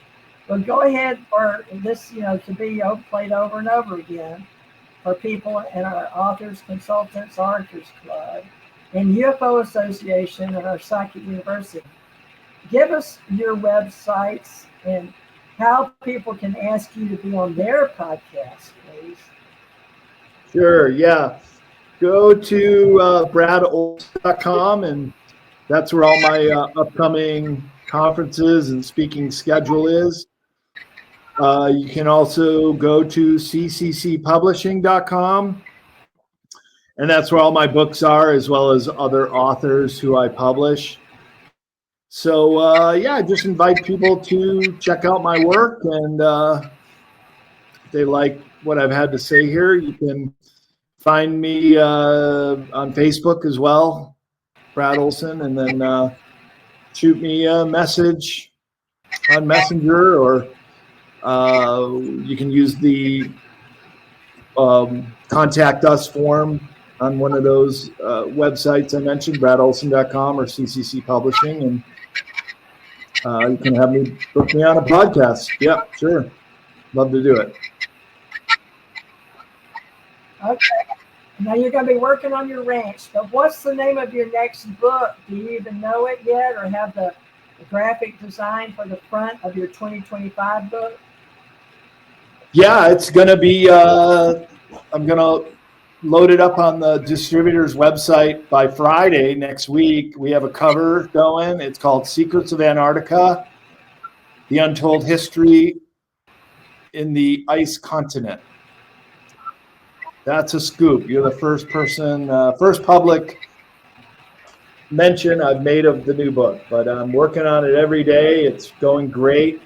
But go ahead for this, you know, to be played over and over again for people in our Authors, Consultants, Orators Club, and UFO Association, and our Psychic University. Give us your websites and how people can ask you to be on their podcast, please. Sure, yeah. Go to bradolsen.com, and that's where all my upcoming conferences and speaking schedule is. You can also go to cccpublishing.com, and that's where all my books are, as well as other authors who I publish. So, yeah, I just invite people to check out my work, and if they like what I've had to say here, you can find me on Facebook as well, Brad Olsen, and then shoot me a message on Messenger, or you can use the contact us form on one of those websites I mentioned, bradolsen.com or CCC Publishing, and you can have me book me on a podcast. Yeah, sure. Love to do it. Okay. Now you're going to be working on your ranch, but what's the name of your next book? Do you even know it yet, or have the graphic design for the front of your 2025 book? Yeah, it's going to be, I'm going to load it up on the distributor's website by Friday next week. We have a cover going. It's called Secrets of Antarctica, The Untold History in the Ice Continent. That's a scoop. You're the first person, first public mention I've made of the new book, but I'm working on it every day. It's going great.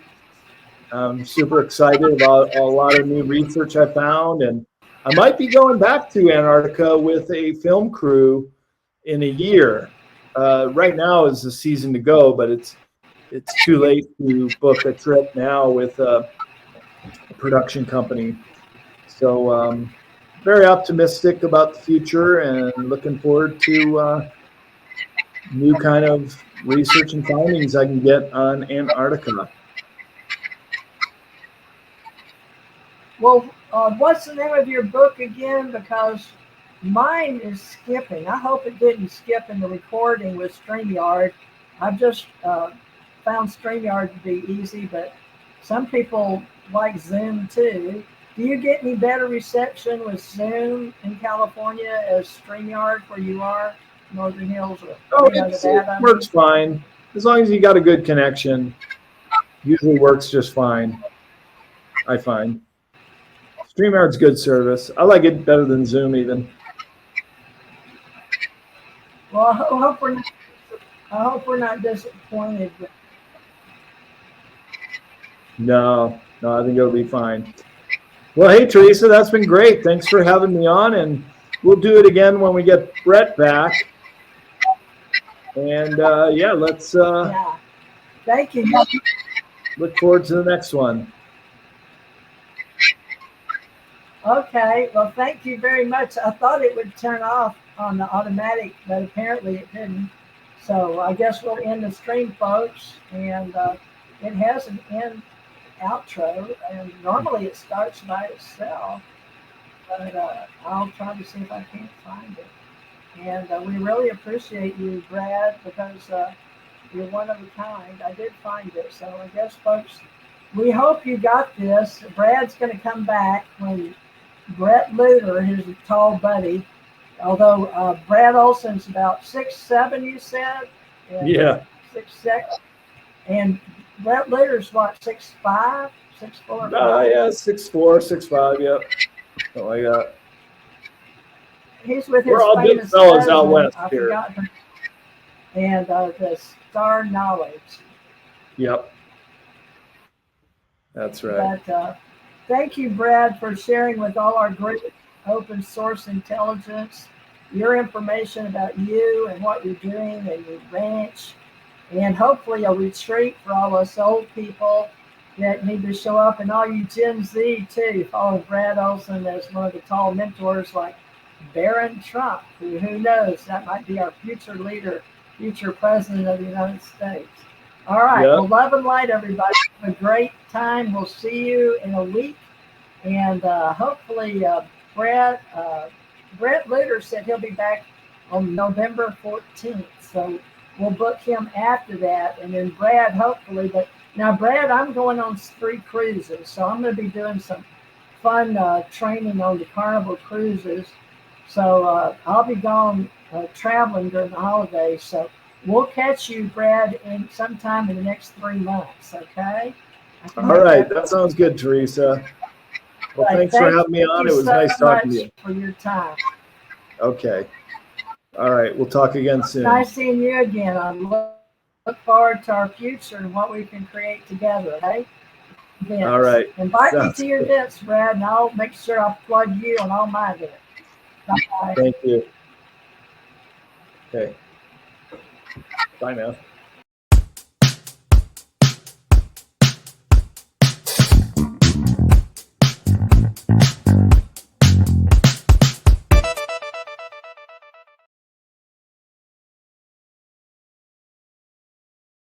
I'm super excited about a lot of new research I found, and I might be going back to Antarctica with a film crew in a year. Right now is the season to go, but it's too late to book a trip now with a production company. So very optimistic about the future and looking forward to new kind of research and findings I can get on Antarctica. Well, what's the name of your book again? Because mine is skipping. I hope it didn't skip in the recording with StreamYard. I've just found StreamYard to be easy, but some people like Zoom too. Do you get any better reception with Zoom in California as StreamYard where you are, Northern Hills or It works fine. As long as you got a good connection, usually works just fine, I find. StreamYard's good service. I like it better than Zoom even. Well, I hope we're not disappointed. No, I think it'll be fine. Well, hey, Theresa, that's been great. Thanks for having me on, and we'll do it again when we get Brett back. And let's Thank you. Look forward to the next one. Okay, well, thank you very much. I thought it would turn off on the automatic, but apparently it didn't. So I guess we'll end the stream, folks. And it has an end outro, and normally it starts by itself. But I'll try to see if I can't find it. And we really appreciate you, Brad, because you're one of a kind. I did find it. So I guess, folks, we hope you got this. Brad's going to come back when Brett Luter, his tall buddy, although Brad Olsen's about 6'7", you said? And, yeah. 6'6". And Brett Luter's what, 6'5", 6'4"? Yeah, 6'4", 6'5", yep. Something like that. He's with his We're all big fellas out west here. And the Star Knowledge. Yep. That's right. But thank you, Brad, for sharing with all our great open source intelligence, your information about you and what you're doing and your ranch, and hopefully a retreat for all us old people that need to show up, and all you Gen Z too. Follow Brad Olsen as one of the tall mentors like Barron Trump, who knows, that might be our future leader, future president of the United States. All right. Yep. Well, love and light, everybody. Have a great time. We'll see you in a week. And hopefully, Brett Luter said he'll be back on November 14th. So we'll book him after that. And then Brad, hopefully. But now, Brad, I'm going on 3 cruises. So I'm going to be doing some fun training on the Carnival cruises. So I'll be gone traveling during the holidays. So we'll catch you, Brad, in sometime in the next 3 months, okay? All right. That sounds good, Theresa. Well, thanks for having me on. It was nice talking to you. For your time. Okay. All right. We'll talk again soon. Nice seeing you again. I look forward to our future and what we can create together, okay? All right. Invite me to your events, Brad, and I'll make sure I plug you on all my events. Bye. Thank you. Okay. Bye now.